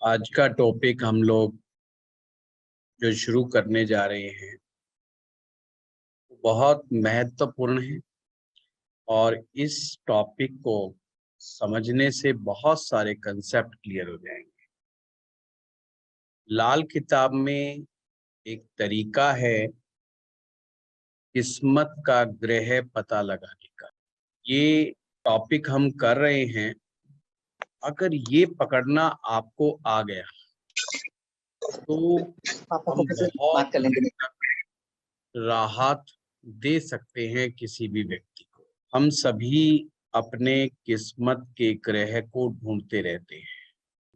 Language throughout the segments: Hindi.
आज का टॉपिक हम लोग जो शुरू करने जा रहे हैं बहुत महत्वपूर्ण है और इस टॉपिक को समझने से बहुत सारे कंसेप्ट क्लियर हो जाएंगे। लाल किताब में एक तरीका है किस्मत का ग्रह पता लगाने का। ये टॉपिक हम कर रहे हैं, अगर ये पकड़ना आपको आ गया तो पापा को हम कैसे बात बहुत कर लेंगे। राहत दे सकते हैं किसी भी व्यक्ति को। हम सभी अपने किस्मत के ग्रह को ढूंढते रहते हैं।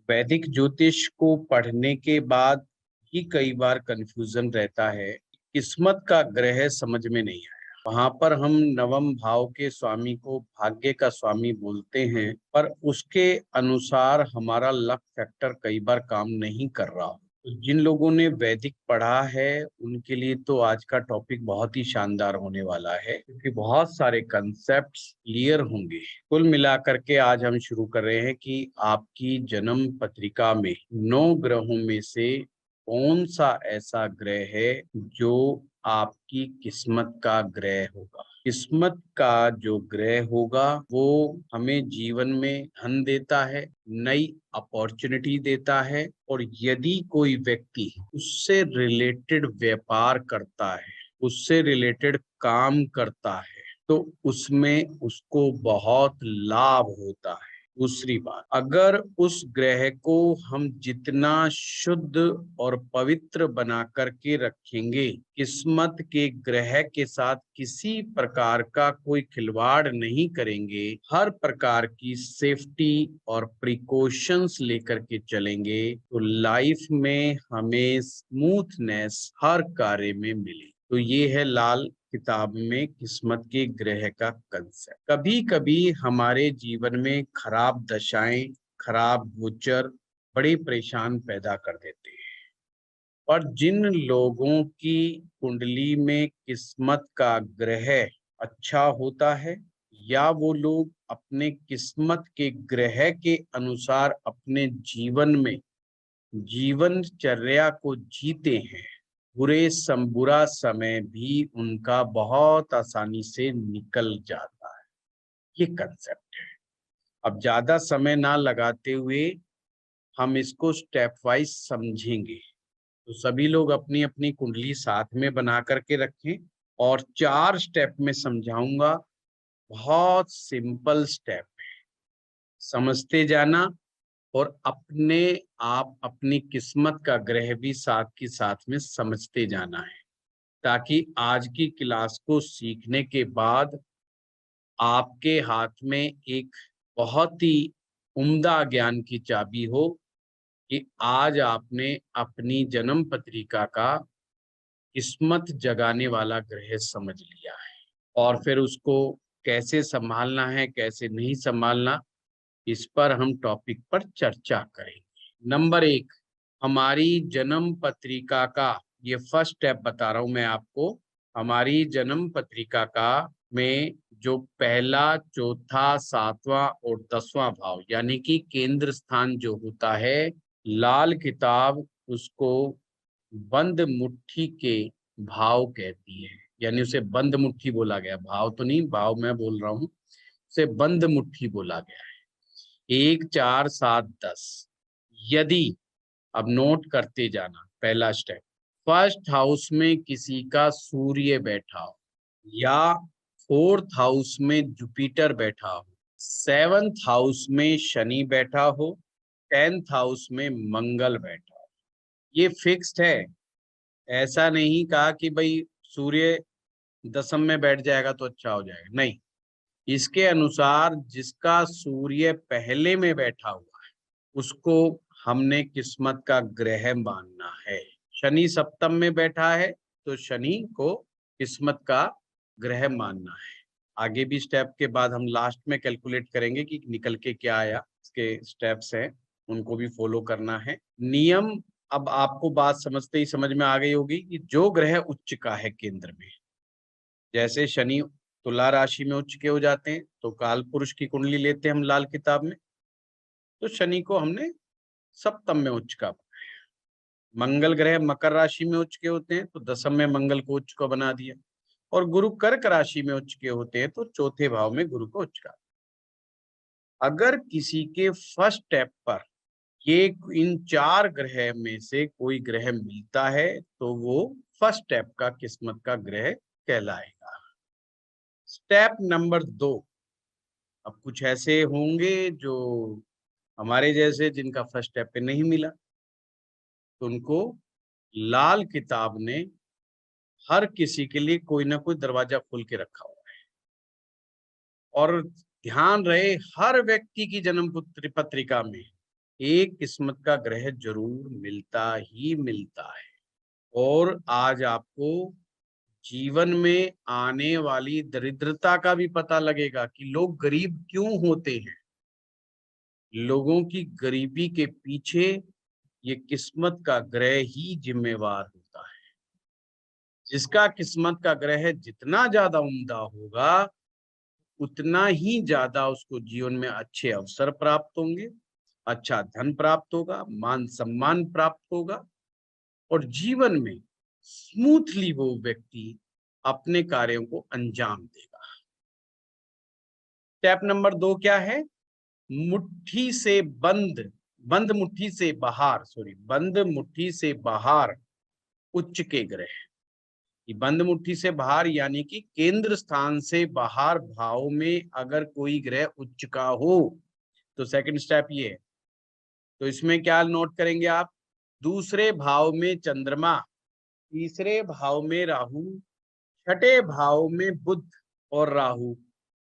वैदिक ज्योतिष को पढ़ने के बाद ही कई बार कंफ्यूजन रहता है, किस्मत का ग्रह समझ में नहीं आया। वहां पर हम नवम भाव के स्वामी को भाग्य का स्वामी बोलते हैं, पर उसके अनुसार हमारा लक फैक्टर कई बार काम नहीं कर रहा। जिन लोगों ने वैदिक पढ़ा है उनके लिए तो आज का टॉपिक बहुत ही शानदार होने वाला है, क्योंकि बहुत सारे कंसेप्ट्स क्लियर होंगे। कुल मिलाकर के आज हम शुरू कर रहे हैं कि आपकी जन्म पत्रिका में 9 ग्रहों में से कौन सा ऐसा ग्रह है जो आपकी किस्मत का ग्रह होगा। किस्मत का जो ग्रह होगा वो हमें जीवन में धन देता है, नई अपॉर्चुनिटी देता है, और यदि कोई व्यक्ति उससे रिलेटेड व्यापार करता है, उससे रिलेटेड काम करता है, तो उसमें उसको बहुत लाभ होता है। दूसरी बात, अगर उस ग्रह को हम जितना शुद्ध और पवित्र बना करके रखेंगे, किस्मत के ग्रह के साथ किसी प्रकार का कोई खिलवाड़ नहीं करेंगे, हर प्रकार की सेफ्टी और प्रिकॉशंस लेकर के चलेंगे, तो लाइफ में हमें स्मूथनेस हर कार्य में मिले। तो ये है लाल किताब में किस्मत के ग्रह का कंसेप्ट। कभी कभी हमारे जीवन में खराब दशाएं, खराब गोचर बड़े परेशान पैदा कर देते हैं, और जिन लोगों की कुंडली में किस्मत का ग्रह अच्छा होता है, या वो लोग अपने किस्मत के ग्रह के अनुसार अपने जीवन में जीवनचर्या को जीते हैं, बुरा समय भी उनका बहुत आसानी से निकल जाता है। ये कंसेप्ट है। अब ज्यादा समय ना लगाते हुए हम इसको स्टेप वाइज समझेंगे। तो सभी लोग अपनी अपनी कुंडली साथ में बना करके रखें, और 4 स्टेप में समझाऊंगा। बहुत सिंपल स्टेप है, समझते जाना, और अपने आप अपनी किस्मत का ग्रह भी साथ के साथ में समझते जाना है, ताकि आज की क्लास को सीखने के बाद आपके हाथ में एक बहुत ही उम्दा ज्ञान की चाबी हो कि आज आपने अपनी जन्म पत्रिका का किस्मत जगाने वाला ग्रह समझ लिया है, और फिर उसको कैसे संभालना है, कैसे नहीं संभालना, इस पर हम टॉपिक पर चर्चा करेंगे। नंबर 1, हमारी जन्म पत्रिका का, ये फर्स्ट स्टेप बता रहा हूं मैं आपको। हमारी जन्म पत्रिका का में जो पहला, चौथा, सातवां और 10वां भाव, यानी कि केंद्र स्थान जो होता है, लाल किताब उसको बंद मुट्ठी के भाव कहती है। यानी उसे बंद मुट्ठी बोला गया, भाव तो नहीं, भाव मैं बोल रहा हूं, उसे बंद मुट्ठी बोला गया है। 1, 4, 7, 10। यदि, अब नोट करते जाना, पहला स्टेप, फर्स्ट हाउस में किसी का सूर्य बैठा हो, या फोर्थ हाउस में जुपिटर बैठा हो, सेवंथ हाउस में शनि बैठा हो, 10th हाउस में मंगल बैठा हो, ये फिक्स्ड है। ऐसा नहीं कहा कि भाई सूर्य दसम में बैठ जाएगा तो अच्छा हो जाएगा, नहीं। इसके अनुसार जिसका सूर्य पहले में बैठा हुआ है उसको हमने किस्मत का ग्रह मानना है। शनि सप्तम में बैठा है तो शनि को किस्मत का ग्रह मानना है। आगे भी स्टेप के बाद हम लास्ट में कैलकुलेट करेंगे कि निकल के क्या आया, इसके स्टेप्स हैं, उनको भी फॉलो करना है। नियम अब आपको बात समझते ही समझ में आ गई होगी कि जो ग्रह उच्च का है केंद्र में, जैसे शनि तुला राशि में उच्च के हो जाते हैं, तो काल पुरुष की कुंडली लेते हैं हम लाल किताब में, तो शनि को हमने सप्तम में उच्च का। मंगल ग्रह मकर राशि में उच्च के होते हैं तो दसम में मंगल को उच्च को बना दिया, और गुरु कर्क राशि में उच्च के होते हैं तो चौथे भाव में गुरु को उच्च का। अगर किसी के फर्स्ट स्टेप पर ये इन 4 ग्रह में से कोई ग्रह मिलता है तो वो फर्स्ट स्टेप का किस्मत का ग्रह कहलाएगा। स्टेप नंबर 2, अब कुछ ऐसे होंगे जो हमारे जैसे जिनका फर्स्ट स्टेप पे नहीं मिला, तो उनको लाल किताब ने हर किसी के लिए कोई ना कोई दरवाजा खोल के रखा हुआ है। और ध्यान रहे, हर व्यक्ति की जन्म पत्रिका में एक किस्मत का ग्रह जरूर मिलता ही मिलता है। और आज आपको जीवन में आने वाली दरिद्रता का भी पता लगेगा कि लोग गरीब क्यों होते हैं। लोगों की गरीबी के पीछे ये किस्मत का ग्रह ही जिम्मेवार होता है। जिसका किस्मत का ग्रह जितना ज्यादा उम्दा होगा उतना ही ज्यादा उसको जीवन में अच्छे अवसर प्राप्त होंगे, अच्छा धन प्राप्त होगा, मान सम्मान प्राप्त होगा, और जीवन में स्मूथली वो व्यक्ति अपने कार्यों को अंजाम देगा। स्टेप नंबर 2 क्या है? मुट्ठी से बंद मुट्ठी से बाहर, बंद मुट्ठी से बाहर उच्च के ग्रह। बंद मुट्ठी से बाहर यानी कि केंद्र स्थान से बाहर भाव में अगर कोई ग्रह उच्च का हो तो सेकंड स्टेप ये है। तो इसमें क्या नोट करेंगे आप? दूसरे भाव में चंद्रमा, तीसरे भाव में राहु, छठे भाव में बुध और राहु,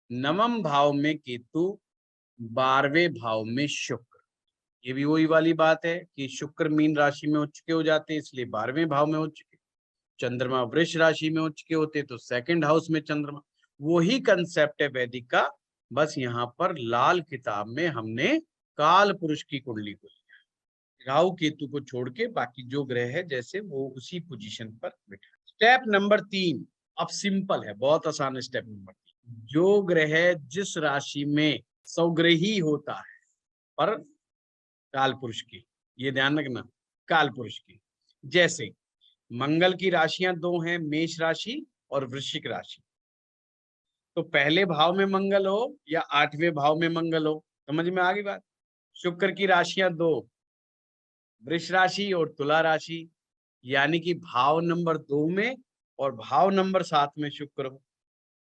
नवम भाव में केतु, 12वें भाव में शुक्र। ये भी वही वाली बात है कि शुक्र मीन राशि में उच्च के हो जाते हैं इसलिए 12वें भाव में उच्च के, चंद्रमा वृष राशि में उच्च के होते तो सेकंड हाउस में चंद्रमा। वही कंसेप्ट है वैदिक का, बस यहाँ पर लाल किताब में हमने काल पुरुष की कुंडली को लिया, राहु केतु को छोड़ के बाकी जो ग्रह है जैसे वो उसी पोजीशन पर बैठा। स्टेप नंबर 3 अब सिंपल है, बहुत आसान है। स्टेप नंबर 3, जो ग्रह जिस राशि में स्वग्रही होता है पर काल पुरुष की, ये ध्यान रखना, काल पुरुष की, जैसे मंगल की राशियां 2 हैं, मेष राशि और वृश्चिक राशि। तो पहले भाव में मंगल हो या 8वें भाव में मंगल हो, समझ में आ गई बात। शुक्र की राशियां 2, वृष राशि और तुला राशि, यानी कि भाव नंबर 2 में और भाव नंबर 7 में शुक्र हो।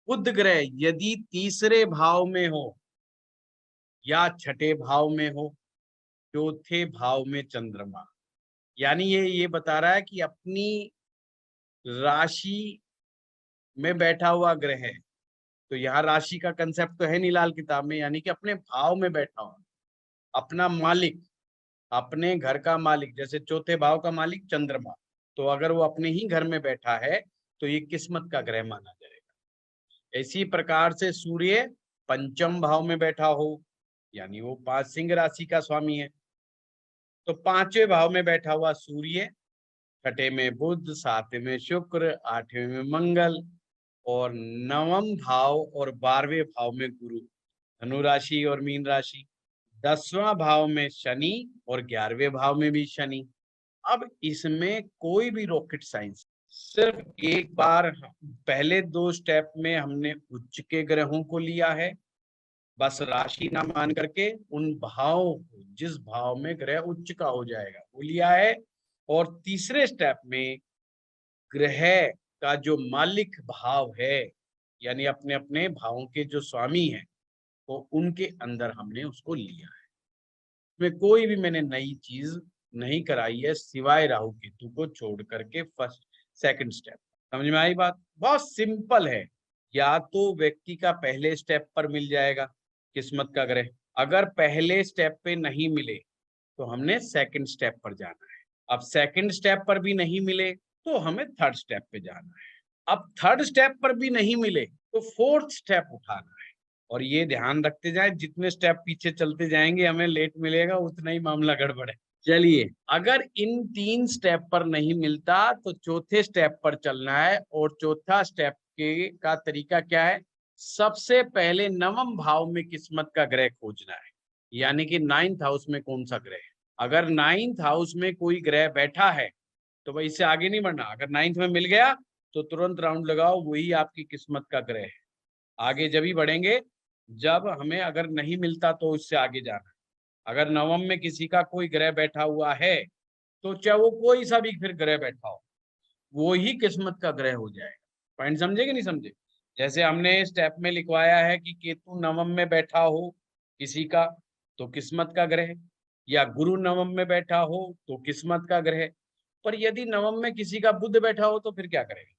बुध ग्रह यदि तीसरे भाव में हो या छठे भाव में हो, चौथे भाव में चंद्रमा, यानी ये बता रहा है कि अपनी राशि में बैठा हुआ ग्रह है। तो यहाँ राशि का कंसेप्ट तो है नहीं लाल किताब में, यानी कि अपने भाव में बैठा हुआ, अपना मालिक, अपने घर का मालिक, जैसे चौथे भाव का मालिक चंद्रमा, तो अगर वो अपने ही घर में बैठा है तो ये किस्मत का ग्रह माना जाएगा। इसी प्रकार से सूर्य पंचम भाव में बैठा हो, यानी वो 5 सिंह राशि का स्वामी है, तो 5वें भाव में बैठा हुआ सूर्य, छठे में बुध, 7वें में शुक्र, 8वें में मंगल, और नवम भाव और 12वें भाव में गुरु, धनु राशि और मीन राशि, 10वां भाव में शनि और 11वें भाव में भी शनि। अब इसमें कोई भी रॉकेट साइंस, सिर्फ एक बार पहले 2 स्टेप में हमने उच्च के ग्रहों को लिया है, बस राशि ना मान करके उन भाव को, जिस भाव में ग्रह उच्च का हो जाएगा वो लिया है। और तीसरे स्टेप में ग्रह का जो मालिक भाव है, यानी अपने अपने भावों के जो स्वामी हैं, तो उनके अंदर हमने उसको लिया है। इसमें कोई भी मैंने नई चीज नहीं कराई है सिवाय राहु केतु को छोड़ करके फर्स्ट सेकंड स्टेप। समझ में आई बात? बहुत सिंपल है। या तो व्यक्ति का पहले स्टेप पर मिल जाएगा किस्मत का ग्रह, अगर पहले स्टेप पे नहीं मिले तो हमने सेकंड स्टेप पर जाना है। अब सेकंड स्टेप पर भी नहीं मिले तो हमें थर्ड स्टेप पे जाना है। अब थर्ड स्टेप पर भी नहीं मिले तो फोर्थ स्टेप उठाना है। और ये ध्यान रखते जाए, जितने स्टेप पीछे चलते जाएंगे हमें लेट मिलेगा उतना ही मामला गड़बड़ है। चलिए, अगर इन 3 स्टेप पर नहीं मिलता तो चौथे स्टेप पर चलना है। और चौथा स्टेप के का तरीका क्या है? सबसे पहले नवम भाव में किस्मत का ग्रह खोजना है, यानी कि 9th हाउस में कौन सा ग्रह है। अगर 9th हाउस में कोई ग्रह बैठा है तो भाई इससे आगे नहीं बढ़ना। अगर 9th में मिल गया तो तुरंत राउंड लगाओ, वही आपकी किस्मत का ग्रह है। आगे जब ही बढ़ेंगे जब हमें अगर नहीं मिलता तो उससे आगे जाना। अगर नवम में किसी का कोई ग्रह बैठा हुआ है तो चाहे वो कोई सा भी फिर ग्रह बैठा हो, वो ही किस्मत का ग्रह हो जाएगा। पॉइंट समझे कि नहीं समझे? जैसे हमने स्टेप में लिखवाया है कि केतु नवम में बैठा हो किसी का तो किस्मत का ग्रह, या गुरु नवम में बैठा हो तो किस्मत का ग्रह। पर यदि नवम में किसी का बुध बैठा हो तो फिर क्या करेगा?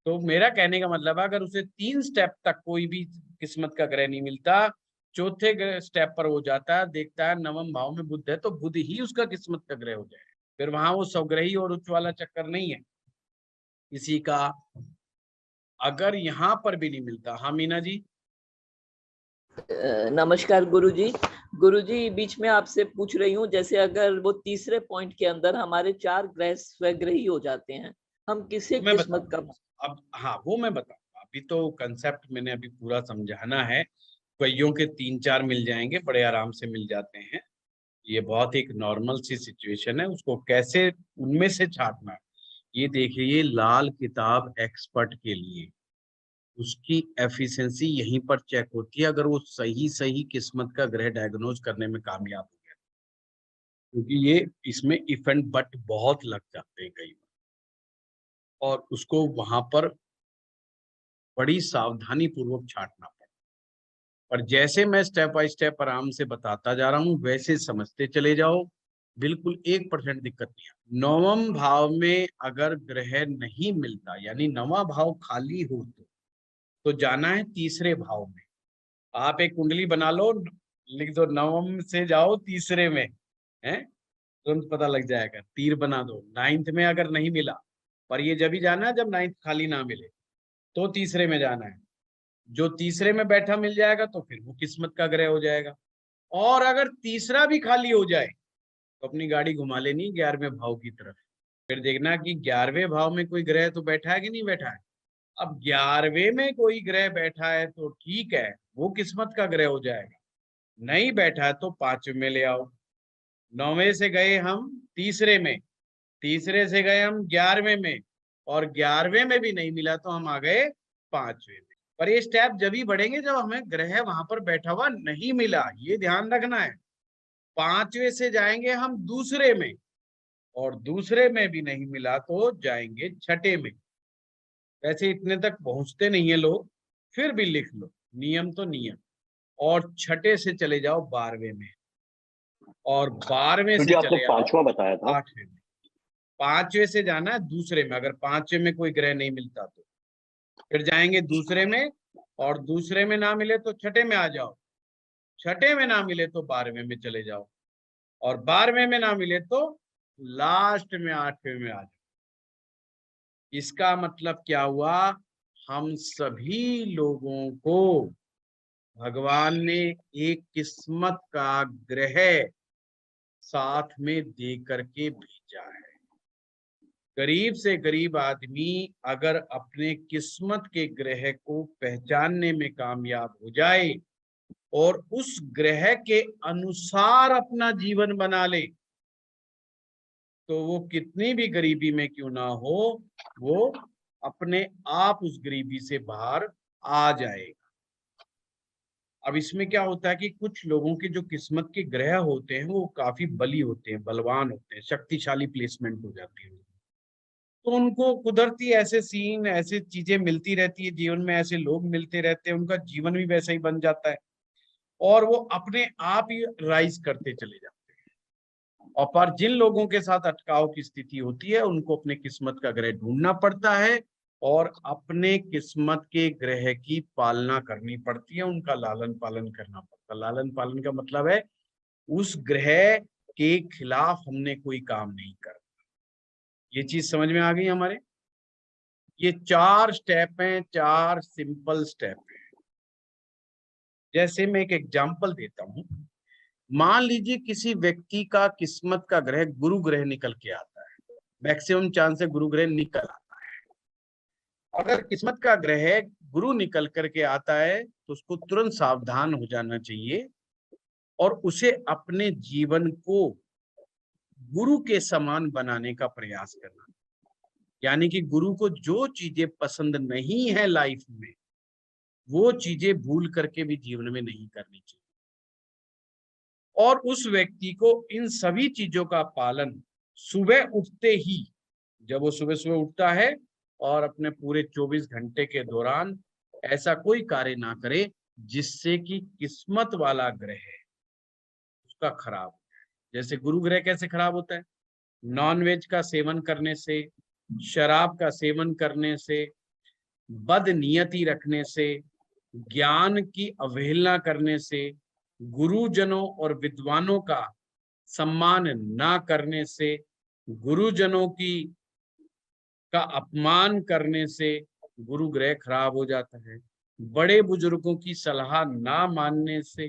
तो मेरा कहने का मतलब है, अगर उसे 3 स्टेप तक कोई भी किस्मत का ग्रह नहीं मिलता, चौथे स्टेप पर वो जाता है, देखता है नवम भाव में बुध है तो बुध ही उसका किस्मत का ग्रह हो जाएगा। फिर वहां वो स्वग्रही और उच्च वाला चक्कर नहीं है किसी का। अगर यहाँ पर भी नहीं मिलता, हाँ मीना जी। नमस्कार गुरुजी। गुरुजी बीच में आपसे पूछ रही हूँ, जैसे अगर वो तीसरे पॉइंट के अंदर हमारे 4 ग्रह स्वग्रही हो जाते हैं, हम किसे मैं किस्मत का? बताऊंगा अब, हाँ वो मैं बताऊंगा। अभी तो कंसेप्ट मैंने अभी पूरा समझाना है। कईयों के 3-4 मिल जाएंगे, बड़े आराम से मिल जाते हैं। ये बहुत एक नॉर्मल सी सिचुएशन है, उसको कैसे उनमें से छांटना है। ये देखिए, ये लाल किताब एक्सपर्ट के लिए, उसकी एफिशिएंसी यहीं पर चेक होती है अगर वो सही सही किस्मत का ग्रह डायग्नोज करने में कामयाब हो गया। क्योंकि ये इसमें इफ एंड बट बहुत लग जाते हैं कई बार, और उसको वहां पर बड़ी सावधानी पूर्वक छांटना पड़ता है। पर जैसे मैं स्टेप बाय स्टेप आराम से बताता जा रहा हूँ वैसे समझते चले जाओ, बिल्कुल 1% दिक्कत नहीं है। नवम भाव में अगर ग्रह नहीं मिलता, यानी नवा भाव खाली हो तो जाना है तीसरे भाव में। आप एक कुंडली बना लो, लिख दो नवम से जाओ तीसरे में, है तुरंत पता लग जाएगा। तीर बना दो, 9th में अगर नहीं मिला, पर ये जब ही जाना है जब 9th खाली ना मिले, तो तीसरे में जाना है। जो तीसरे में बैठा मिल जाएगा तो फिर वो किस्मत का ग्रह हो जाएगा। और अगर तीसरा भी खाली हो जाए तो अपनी गाड़ी घुमा लेनी 11वें भाव की तरफ। फिर देखना कि 11वें भाव में कोई ग्रह तो बैठा है कि नहीं बैठा है। अब 11वें में कोई ग्रह बैठा है तो ठीक है, वो किस्मत का ग्रह हो जाएगा। नहीं बैठा है तो 5वें में ले आओ। 9वें से गए हम तीसरे में, तीसरे से गए हम 11वें में, और 11वें में भी नहीं मिला तो हम आ गए 5वें में। पर ये स्टेप जब ही बढ़ेंगे जब हमें ग्रह वहां पर बैठा हुआ नहीं मिला, ये ध्यान रखना है। 5वें से जाएंगे हम दूसरे में, और दूसरे में भी नहीं मिला तो जाएंगे छठे में। वैसे इतने तक पहुंचते नहीं है लोग, फिर भी लिख लो, नियम तो नियम। और छठे से चले जाओ 12वें में, और 12वें तो से जी आपने चले आओ 5वां बताया था। 8वें में। 5वें से जाना है दूसरे में, अगर 5वें में कोई ग्रह नहीं मिलता तो फिर जाएंगे दूसरे में, और दूसरे में ना मिले तो छठे में आ जाओ। छठे में ना मिले तो 12वें में चले जाओ, और 12वें में ना मिले तो लास्ट में 8वें में आ जाओ। इसका मतलब क्या हुआ? हम सभी लोगों को भगवान ने एक किस्मत का ग्रह साथ में दे करके भेजा है। गरीब से गरीब आदमी अगर अपने किस्मत के ग्रह को पहचानने में कामयाब हो जाए और उस ग्रह के अनुसार अपना जीवन बना ले, तो वो कितनी भी गरीबी में क्यों ना हो, वो अपने आप उस गरीबी से बाहर आ जाएगा। अब इसमें क्या होता है कि कुछ लोगों के जो किस्मत के ग्रह होते हैं वो काफी बली होते हैं, बलवान होते हैं, शक्तिशाली प्लेसमेंट हो जाती है, तो उनको कुदरती ऐसे सीन, ऐसे चीजें मिलती रहती है जीवन में, ऐसे लोग मिलते रहते हैं, उनका जीवन भी वैसा ही बन जाता है, और वो अपने आप ही राइज करते चले जाते हैं। और पर जिन लोगों के साथ अटकाव की स्थिति होती है उनको अपने किस्मत का ग्रह ढूंढना पड़ता है, और अपने किस्मत के ग्रह की पालना करनी पड़ती है, उनका लालन पालन करना पड़ता है। लालन पालन का मतलब है उस ग्रह के खिलाफ हमने कोई काम नहीं करना। ये चीज समझ में आ गई हमारे? ये 4 स्टेप हैं, 4 सिंपल स्टेप हैं। जैसे मैं एक एग्जांपल देता हूं, मान लीजिए किसी व्यक्ति का किस्मत का ग्रह गुरु ग्रह निकल के आता है, मैक्सिमम चांस है गुरु ग्रह निकल आता है। अगर किस्मत का ग्रह गुरु निकल करके आता है तो उसको तुरंत सावधान हो जाना चाहिए, और उसे अपने जीवन को गुरु के समान बनाने का प्रयास करना। यानी कि गुरु को जो चीजें पसंद नहीं है लाइफ में, वो चीजें भूल करके भी जीवन में नहीं करनी चाहिए। और उस व्यक्ति को इन सभी चीजों का पालन सुबह उठते ही, जब वो सुबह सुबह उठता है और अपने पूरे 24 घंटे के दौरान ऐसा कोई कार्य ना करे जिससे कि किस्मत वाला ग्रह है उसका खराब हो जाए। जैसे गुरु ग्रह कैसे खराब होता है? नॉनवेज का सेवन करने से, शराब का सेवन करने से, बदनियति रखने से, ज्ञान की अवहेलना करने से, गुरुजनों और विद्वानों का सम्मान ना करने से, गुरुजनों की का अपमान करने से गुरु ग्रह खराब हो जाता है। बड़े बुजुर्गों की सलाह ना मानने से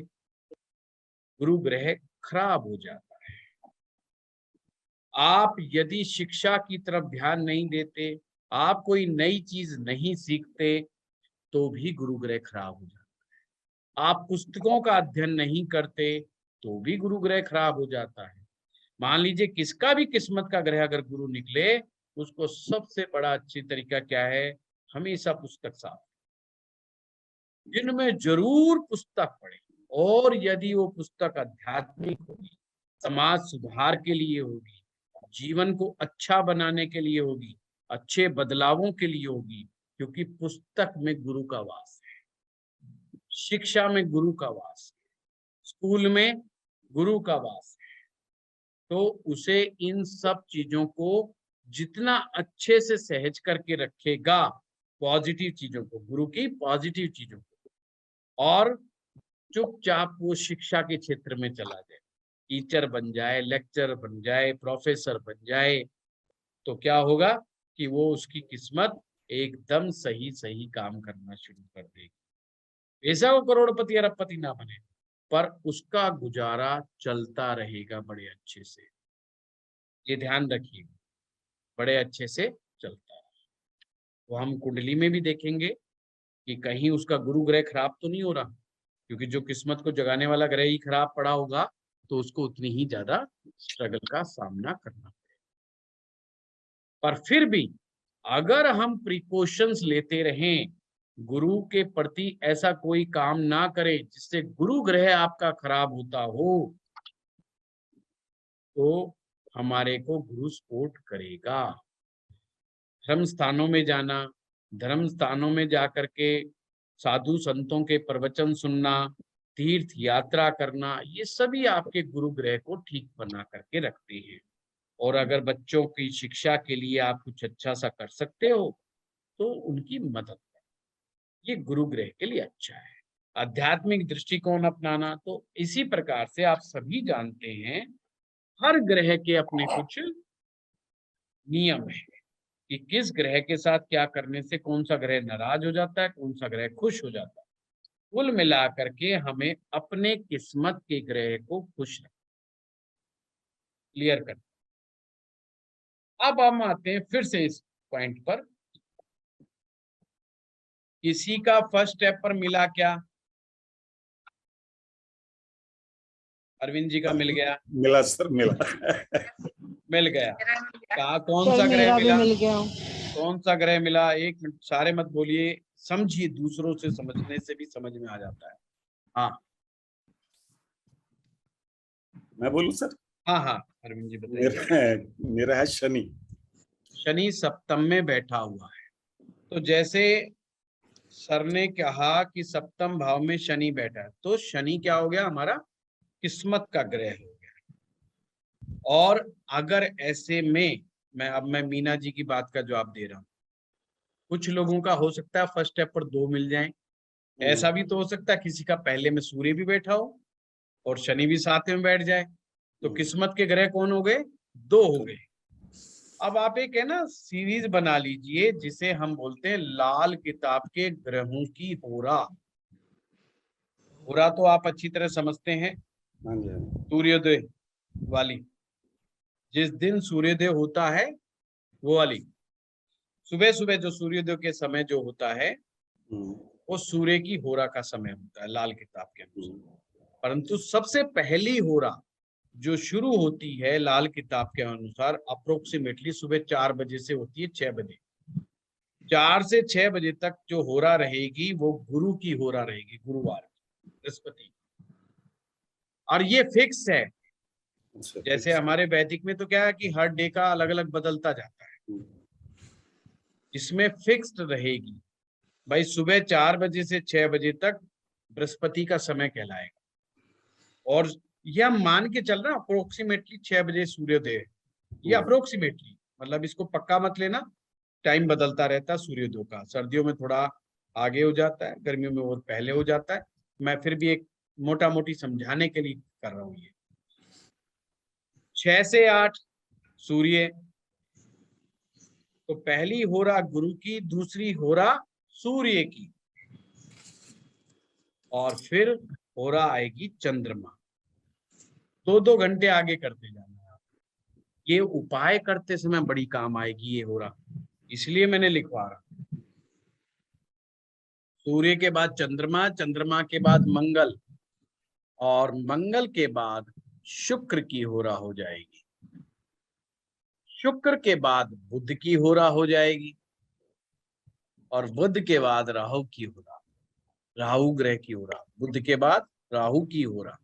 गुरु ग्रह खराब हो जाता है। आप यदि शिक्षा की तरफ ध्यान नहीं देते, आप कोई नई चीज नहीं सीखते, तो भी गुरु ग्रह खराब हो जाता है। आप पुस्तकों का अध्ययन नहीं करते, तो भी गुरु ग्रह खराब हो जाता है। मान लीजिए किसका भी किस्मत का ग्रह अगर गुरु निकले, उसको सबसे बड़ा अच्छी तरीका क्या है? हमेशा पुस्तक साथ, दिन में जरूर पुस्तक पढ़े। और यदि वो पुस्तक आध्यात्मिक होगी, समाज सुधार के लिए होगी, जीवन को अच्छा बनाने के लिए होगी, अच्छे बदलावों के लिए होगी, क्योंकि पुस्तक में गुरु का वास है, शिक्षा में गुरु का वास है, स्कूल में गुरु का वास है। तो उसे इन सब चीजों को जितना अच्छे से सहज करके रखेगा, पॉजिटिव चीजों को, गुरु की पॉजिटिव चीजों को, और चुपचाप वो शिक्षा के क्षेत्र में चला जाए, टीचर बन जाए, लेक्चर बन जाए, प्रोफेसर बन जाए, तो क्या होगा कि वो उसकी किस्मत एकदम सही सही काम करना शुरू कर देगी। ऐसा वो करोड़पति अरबपति ना बने, पर उसका गुजारा चलता रहेगा बड़े अच्छे से। ये ध्यान रखिए, बड़े अच्छे से चलता है। तो हम कुंडली में भी देखेंगे कि कहीं उसका गुरु ग्रह खराब तो नहीं हो रहा, क्योंकि जो किस्मत को जगाने वाला ग्रह ही खराब पड़ा होगा तो उसको उतनी ही ज्यादा स्ट्रगल का सामना करना पड़ेगा। पर फिर भी अगर हम प्रिकॉशंस लेते रहें, गुरु के प्रति ऐसा कोई काम ना करें जिससे गुरु ग्रह आपका खराब होता हो, तो हमारे को गुरु सपोर्ट करेगा। धर्म स्थानों में जाना, धर्म स्थानों में जाकर के साधु संतों के प्रवचन सुनना, तीर्थ यात्रा करना, ये सभी आपके गुरु ग्रह को ठीक बना करके रखते हैं। और अगर बच्चों की शिक्षा के लिए आप कुछ अच्छा सा कर सकते हो तो उनकी मदद करो, ये गुरु ग्रह के लिए अच्छा है। आध्यात्मिक दृष्टिकोण अपनाना, तो इसी प्रकार से आप सभी जानते हैं हर ग्रह के अपने कुछ नियम है कि किस ग्रह के साथ क्या करने से कौन सा ग्रह नाराज हो जाता है, कौन सा ग्रह खुश हो जाता है। कुल मिलाकर के हमें अपने किस्मत के ग्रह को खुश रखना, क्लियर करना। अब हम आते हैं फिर से इस पॉइंट पर, किसी का फर्स्ट स्टेप पर मिला क्या? अरविंद जी का मिल गया? मिला सर, मिला। मिल गया। कहा कौन सा ग्रह मिला? मिल गया। कौन सा ग्रह मिला? एक मिनट, सारे मत बोलिए, समझिए, दूसरों से समझने से भी समझ में आ जाता है। हाँ मैं बोलूं सर? हाँ हाँ अरविंद जी बताइए। मेरा है शनि। शनि सप्तम में बैठा हुआ है। तो जैसे सर ने कहा कि सप्तम भाव में शनि बैठा है, तो शनि क्या हो गया? हमारा किस्मत का ग्रह हो गया। और अगर ऐसे में मैं मीना जी की बात का जवाब दे रहा हूँ, कुछ लोगों का हो सकता है फर्स्ट स्टेप पर 2 मिल जाएं, ऐसा भी तो हो सकता है किसी का पहले में सूर्य भी बैठा हो और शनि भी साथ में बैठ जाए, तो किस्मत के ग्रह कौन हो गए? 2 हो गए। अब आप एक है ना सीरीज बना लीजिए जिसे हम बोलते हैं लाल किताब के ग्रहों की होरा। होरा तो आप अच्छी तरह समझते हैं, सूर्योदय वाली, जिस दिन सूर्योदय होता है वो वाली, सुबह सुबह जो सूर्योदय के समय जो होता है वो सूर्य की होरा का समय होता है लाल किताब के अनुसार। परंतु सबसे पहली होरा जो शुरू होती है लाल किताब के अनुसार अप्रोक्सीमेटली सुबह 4 बजे से होती है 6 बजे। 4 से 6 बजे तक जो होरा रहेगी वो गुरु की होरा रहेगी, गुरुवार की, बृहस्पति। और ये फिक्स है। अच्छा, जैसे हमारे वैदिक में तो क्या है कि हर डे का अलग अलग बदलता जाता है, इसमें फिक्स्ड रहेगी भाई, सुबह 4 बजे से 6 बजे तक बृहस्पति का समय कहलाएगा। और यह मान के चल रहा अप्रोक्सीमेटली 6 बजे सूर्योदय, ये अप्रोक्सीमेटली, मतलब इसको पक्का मत लेना, टाइम बदलता रहता है सूर्योदय का। सर्दियों में थोड़ा आगे हो जाता है, गर्मियों में और पहले हो जाता है। मैं फिर भी एक मोटा मोटी समझाने के लिए कर रहा हूँ। ये 6 से 8 सूर्य, तो पहली होरा गुरु की, दूसरी होरा सूर्य की, और फिर होरा आएगी चंद्रमा। 2-2 घंटे आगे करते जाना। ये उपाय करते समय बड़ी काम आएगी ये होरा, इसलिए मैंने लिखवा रहा। सूर्य के बाद चंद्रमा, चंद्रमा के बाद मंगल, और मंगल के बाद शुक्र की होरा हो जाएगी। शुक्र के बाद बुध की होरा हो जाएगी, और बुध के बाद राहु की होरा, राहु ग्रह की होरा। बुध के बाद राहु की होरा,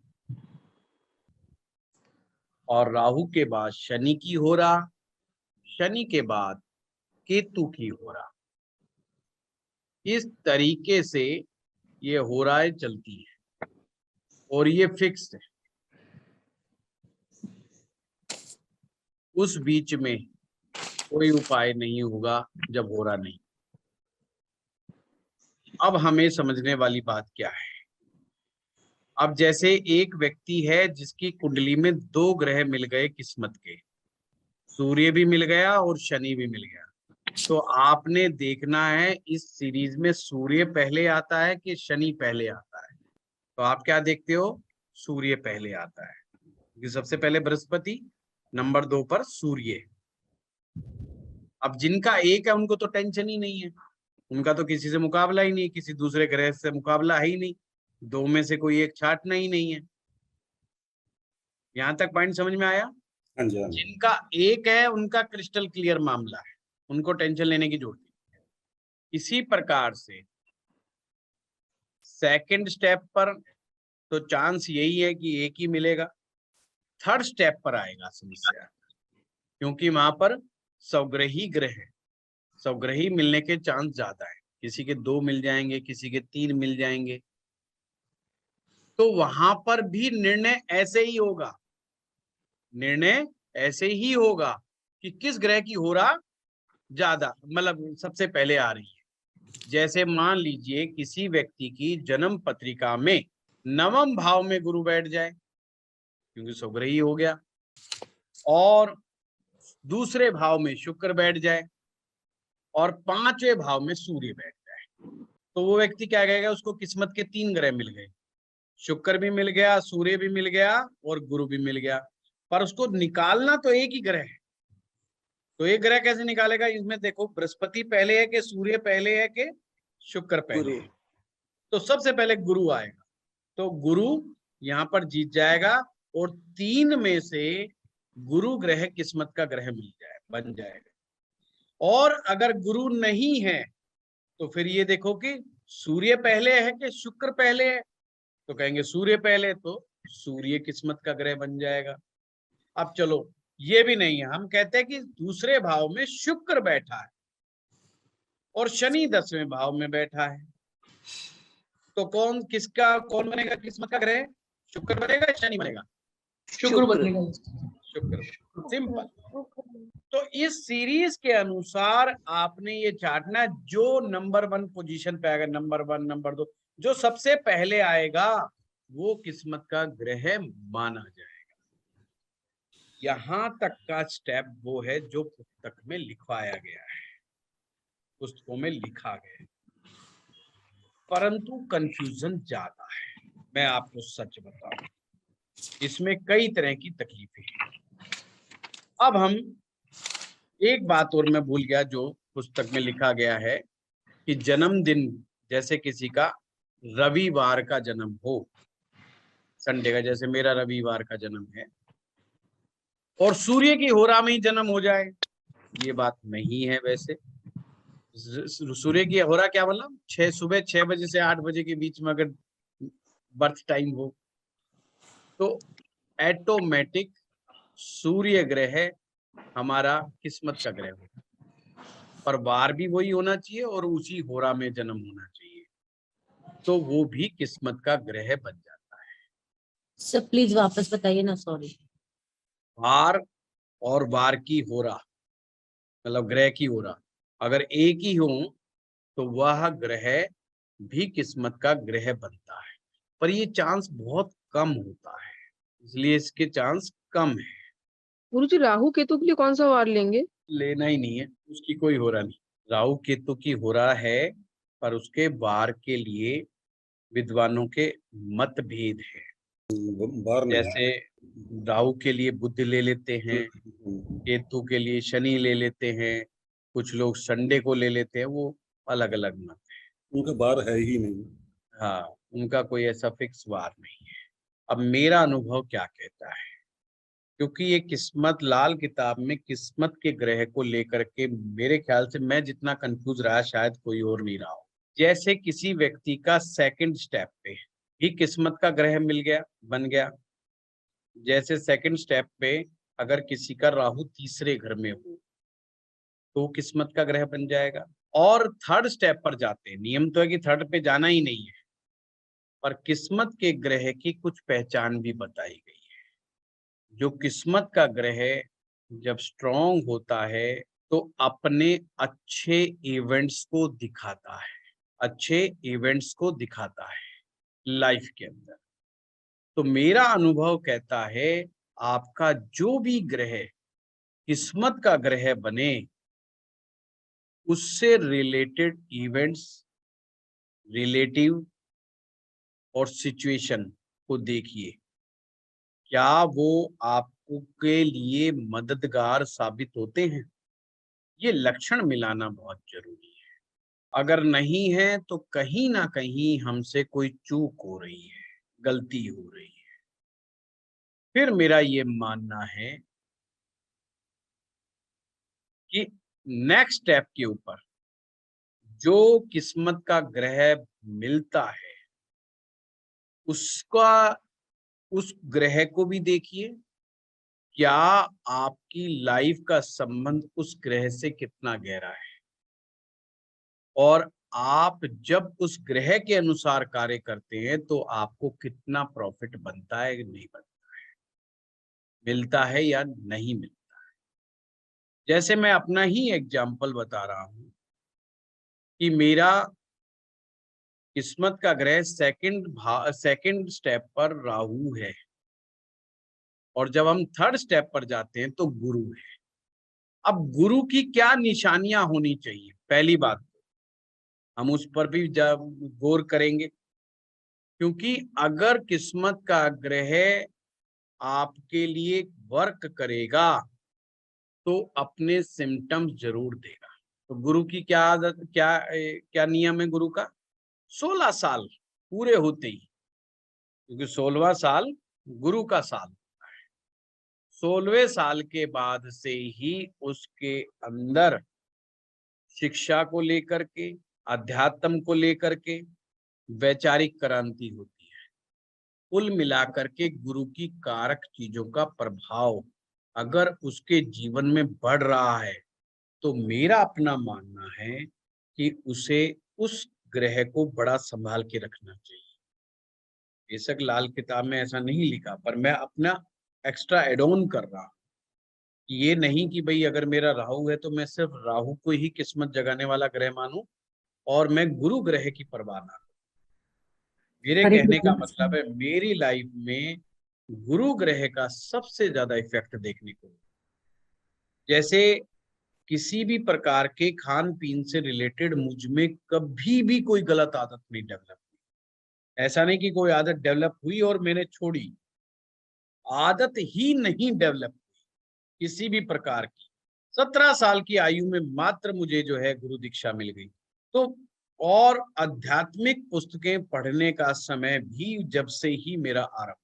और राहु के बाद शनि की होरा, शनि के बाद केतु की होरा। इस तरीके से ये होराएं चलती है, और ये फिक्स है। उस बीच में कोई उपाय नहीं होगा जब होरा नहीं। अब हमें समझने वाली बात क्या है। अब जैसे एक व्यक्ति है जिसकी कुंडली में 2 ग्रह मिल गए किस्मत के, सूर्य भी मिल गया और शनि भी मिल गया, तो आपने देखना है इस सीरीज में सूर्य पहले आता है कि शनि पहले आता है। तो आप क्या देखते हो, सूर्य पहले आता है, क्योंकि सबसे पहले बृहस्पति, नंबर 2 पर सूर्य। अब जिनका 1 है उनको तो टेंशन ही नहीं है, उनका तो किसी से मुकाबला ही नहीं, किसी दूसरे ग्रह से मुकाबला है ही नहीं, 2 में से कोई एक छाटना ही नहीं है। यहां तक पॉइंट समझ में आया? हाँ जी, हाँ जी। जिनका 1 है उनका क्रिस्टल क्लियर मामला है, उनको टेंशन लेने की जरूरत नहीं है। इसी प्रकार से सेकंड स्टेप पर तो चांस यही है कि 1 ही मिलेगा। थर्ड स्टेप पर आएगा समस्या, क्योंकि वहां पर स्वग्रही ग्रह है, स्वग्रही मिलने के चांस ज्यादा है। किसी के 2 मिल जाएंगे, किसी के 3 मिल जाएंगे, तो वहां पर भी निर्णय ऐसे ही होगा, निर्णय ऐसे ही होगा कि किस ग्रह की होरा ज्यादा, मतलब सबसे पहले आ रही है। जैसे मान लीजिए किसी व्यक्ति की जन्म पत्रिका में 9वें भाव में गुरु बैठ जाए, क्योंकि स्वग्रही हो गया, और दूसरे भाव में शुक्र बैठ जाए, और 5वें भाव में सूर्य बैठ जाए, तो वो व्यक्ति क्या कहेगा, उसको किस्मत के 3 ग्रह मिल गए, शुक्र भी मिल गया, सूर्य भी मिल गया, और गुरु भी मिल गया। पर उसको निकालना तो एक ही ग्रह है, तो एक ग्रह कैसे निकालेगा? इसमें देखो, बृहस्पति पहले है कि सूर्य पहले है कि शुक्र पहले है? तो सबसे पहले गुरु आएगा, तो गुरु यहाँ पर जीत जाएगा, और 3 में से गुरु ग्रह किस्मत का ग्रह मिल जाए, बन जाएगा। और अगर गुरु नहीं है तो फिर ये देखो कि सूर्य पहले है कि शुक्र पहले है, तो कहेंगे सूर्य पहले, तो सूर्य किस्मत का ग्रह बन जाएगा। अब चलो, ये भी नहीं है, हम कहते हैं कि दूसरे भाव में शुक्र बैठा है और शनि 10वें भाव में बैठा है, तो कौन बनेगा किस्मत का ग्रह? शुक्र बनेगा या शनि बनेगा? शुक्र बनेगा। शुक्र। सिंपल। तो इस सीरीज के अनुसार आपने ये चाटना, जो नंबर 1 पोजीशन पे आएगा, नंबर 1, नंबर 2, जो सबसे पहले आएगा वो किस्मत का ग्रह माना जाएगा। यहां तक का स्टेप वो है जो पुस्तक में लिखवाया गया है, पुस्तकों में लिखा गया है, परंतु कंफ्यूजन ज्यादा है। मैं आपको सच बताऊं, इसमें कई तरह की तकलीफें हैं। अब हम एक बात और मैं भूल गया, जो पुस्तक में लिखा गया है कि जन्मदिन, जैसे किसी का रविवार का जन्म हो, संडे का, जैसे मेरा रविवार का जन्म है, और सूर्य की होरा में ही जन्म हो जाए, ये बात नहीं है। वैसे सूर्य की होरा क्या मतलब, सुबह 6 बजे से 8 बजे के बीच में अगर बर्थ टाइम हो तो ऑटोमेटिक सूर्य ग्रह हमारा किस्मत का ग्रह हो, पर वार भी वही होना चाहिए और उसी होरा में जन्म होना चाहिए, तो वो भी किस्मत का ग्रह बन जाता है। सर प्लीज वापस बताइए ना, सॉरी। वार और वार की होरा मतलब ग्रह की होरा अगर एक ही हो तो वह ग्रह भी किस्मत का ग्रह बनता है, पर ये चांस बहुत कम होता है, इसलिए इसके चांस कम है। गुरुजी राहु केतु के लिए कौन सा वार लेंगे? लेना ही नहीं है, उसकी कोई होरा नहीं। राहु केतु की होरा है, पर उसके वार के लिए विद्वानों के मतभेद है। बार नहीं है। जैसे राहु के लिए बुध ले लेते हैं, केतु के लिए शनि ले लेते हैं, कुछ लोग संडे को ले लेते हैं, वो अलग अलग मत है। उनका बार है ही नहीं। हाँ, उनका कोई ऐसा फिक्स वार नहीं है। अब मेरा अनुभव क्या कहता है, क्योंकि ये किस्मत लाल किताब में किस्मत के ग्रह को लेकर के मेरे ख्याल से मैं जितना कंफ्यूज रहा शायद कोई और नहीं रहा हो। जैसे किसी व्यक्ति का सेकंड स्टेप पे भी किस्मत का ग्रह मिल गया, बन गया। जैसे सेकंड स्टेप पे अगर किसी का राहु तीसरे घर में हो तो किस्मत का ग्रह बन जाएगा। और थर्ड स्टेप पर जाते हैं, नियम तो है कि थर्ड पे जाना ही नहीं है, पर किस्मत के ग्रह की कुछ पहचान भी बताई गई है। जो किस्मत का ग्रह जब स्ट्रॉन्ग होता है तो अपने अच्छे इवेंट्स को दिखाता है, अच्छे इवेंट्स को दिखाता है लाइफ के अंदर। तो मेरा अनुभव कहता है आपका जो भी ग्रह किस्मत का ग्रह बने, उससे रिलेटेड इवेंट्स, रिलेटिव और सिचुएशन को देखिए, क्या वो आपको के लिए मददगार साबित होते हैं। ये लक्षण मिलाना बहुत जरूरी है। अगर नहीं है तो कहीं ना कहीं हमसे कोई चूक हो रही है, गलती हो रही है। फिर मेरा ये मानना है कि नेक्स्ट स्टेप के ऊपर जो किस्मत का ग्रह मिलता है उसका, उस ग्रह को भी देखिए, क्या आपकी लाइफ का संबंध उस ग्रह से कितना गहरा है, और आप जब उस ग्रह के अनुसार कार्य करते हैं तो आपको कितना प्रॉफिट बनता है, नहीं बनता है, मिलता है या नहीं मिलता है। जैसे मैं अपना ही एग्जाम्पल बता रहा हूं कि मेरा किस्मत का ग्रह सेकंड स्टेप पर राहु है, और जब हम थर्ड स्टेप पर जाते हैं तो गुरु है। अब गुरु की क्या निशानियां होनी चाहिए, पहली बात हम उस पर भी गौर करेंगे, क्योंकि अगर किस्मत का ग्रह आपके लिए वर्क करेगा तो अपने सिम्टम्स जरूर देगा। तो गुरु की क्या आदत, क्या नियम है गुरु का, 16 साल पूरे होते ही, क्योंकि 16वां साल गुरु का साल, 16वें साल के बाद से ही उसके अंदर शिक्षा को लेकर के, अध्यात्म को लेकर के वैचारिक क्रांति होती है। कुल मिलाकर के गुरु की कारक चीजों का प्रभाव अगर उसके जीवन में बढ़ रहा है तो मेरा अपना मानना है कि उसे उस ग्रह को बड़ा संभाल के रखना चाहिए। बेशक लाल किताब में ऐसा नहीं लिखा, पर मैं अपना एक्स्ट्रा एड ऑन कर रहा हूं। ये नहीं कि भाई अगर मेरा राहु है तो मैं सिर्फ राहु को ही किस्मत जगाने वाला ग्रह मानूं और मैं गुरु ग्रह की परवाह ना करूं। मेरे कहने का मतलब है मेरी लाइफ में गुरु ग्रह का सबसे ज्यादा इफेक्ट देखने को, जैसे किसी भी प्रकार के खान पीन से रिलेटेड मुझ में कभी भी कोई गलत आदत नहीं डेवलप हुई। ऐसा नहीं कि कोई आदत डेवलप हुई और मैंने छोड़ी, आदत ही नहीं डेवलप हुई किसी भी प्रकार की। 17 साल की आयु में मात्र मुझे जो है गुरु दीक्षा मिल गई। तो और आध्यात्मिक पुस्तकें पढ़ने का समय भी जब से ही मेरा आरंभ,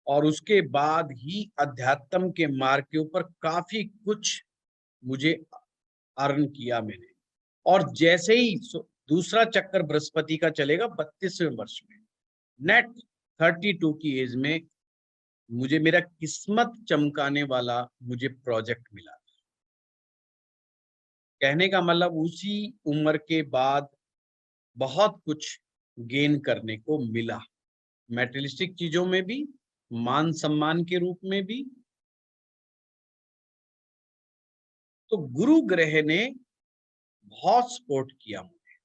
और उसके बाद ही अध्यात्म के मार्ग के ऊपर काफी कुछ मुझे अर्न किया मैंने। और जैसे ही दूसरा चक्कर बृहस्पति का चलेगा 32वें वर्ष में, नेट 32 की एज में मुझे मेरा किस्मत चमकाने वाला मुझे प्रोजेक्ट मिला। कहने का मतलब उसी उम्र के बाद बहुत कुछ गेन करने को मिला, मैटेरियलिस्टिक चीजों में भी, मान सम्मान के रूप में भी। तो गुरु ग्रह ने बहुत सपोर्ट किया मुझे।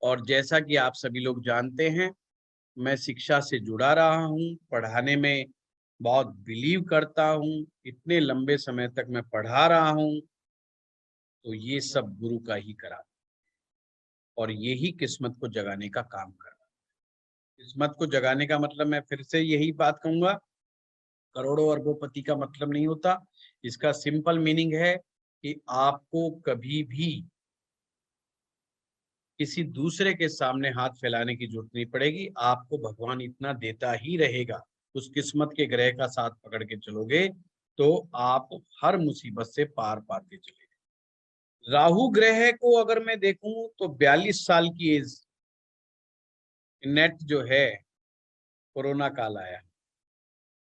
और जैसा कि आप सभी लोग जानते हैं, मैं शिक्षा से जुड़ा रहा हूँ, पढ़ाने में बहुत बिलीव करता हूँ, इतने लंबे समय तक मैं पढ़ा रहा हूँ, तो ये सब गुरु का ही करा और यही किस्मत को जगाने का काम कर रहा है। किस्मत को जगाने का मतलब मैं फिर से यही बात कहूंगा, करोड़ों अरबोपति का मतलब नहीं होता। इसका सिंपल मीनिंग है कि आपको कभी भी किसी दूसरे के सामने हाथ फैलाने की जरूरत नहीं पड़ेगी। आपको भगवान इतना देता ही रहेगा, उस किस्मत के ग्रह का साथ पकड़ के चलोगे तो आप हर मुसीबत से पार पाते चलेंगे। राहु ग्रह को अगर मैं देखूं तो 42 साल की एज, नेट जो है, कोरोना काल आया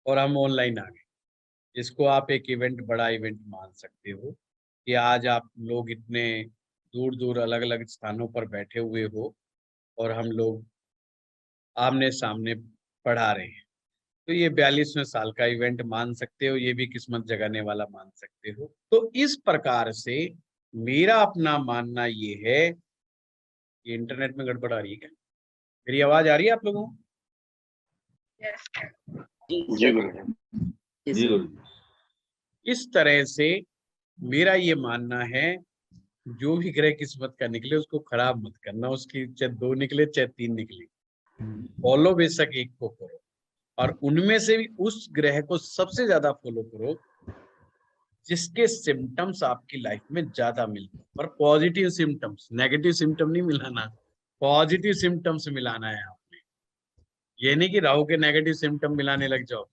और हम ऑनलाइन आ गए। इसको आप एक इवेंट, बड़ा इवेंट मान सकते हो कि आज आप लोग इतने दूर दूर अलग अलग स्थानों पर बैठे हुए हो और हम लोग आमने सामने पढ़ा रहे हैं। तो ये 42वें साल का इवेंट मान सकते हो, ये भी किस्मत जगाने वाला मान सकते हो। तो इस प्रकार से मेरा अपना मानना ये है कि इंटरनेट में गड़बड़ आ रही है क्या? मेरी आवाज आ रही है आप लोगों को? जी गुरु। इस तरह से मेरा ये मानना है, जो भी ग्रह किस्मत का निकले उसको खराब मत करना, उसकी चाहे 2 निकले चाहे 3 निकले, फॉलो बेशक एक को करो, और उनमें से भी उस ग्रह को सबसे ज्यादा फॉलो करो जिसके सिम्टम्स आपकी लाइफ में ज्यादा मिलते हैं। पर पॉजिटिव सिम्टम्स, नेगेटिव सिम्टम नहीं मिलाना, पॉजिटिव सिम्टम्स मिलाना है आपने। ये नहीं कि राहु के नेगेटिव सिम्टम मिलाने लग जाओ,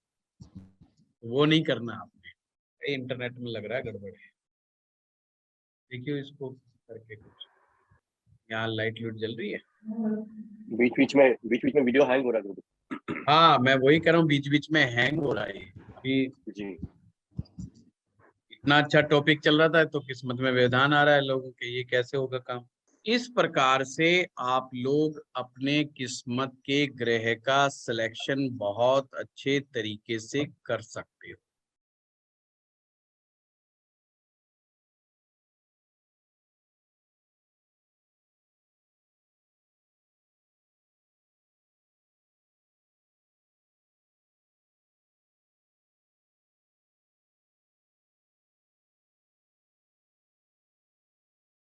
वो नहीं करना आपने। इंटरनेट में लग रहा है गड़बड़ है, देखिए इसको करके कुछ। यहाँ लाइट लूट जल रही है, बीच बीच में वीडियो हैंग हो रहा है। हाँ मैं वही कर रहा हूँ, बीच बीच में हैंग हो रहा है। अभी जी इतना अच्छा टॉपिक चल रहा था तो किस्मत में व्यवधान आ रहा है लोगों के, ये कैसे होगा काम। इस प्रकार से आप लोग अपने किस्मत के ग्रह का सिलेक्शन बहुत अच्छे तरीके से कर सकते हो।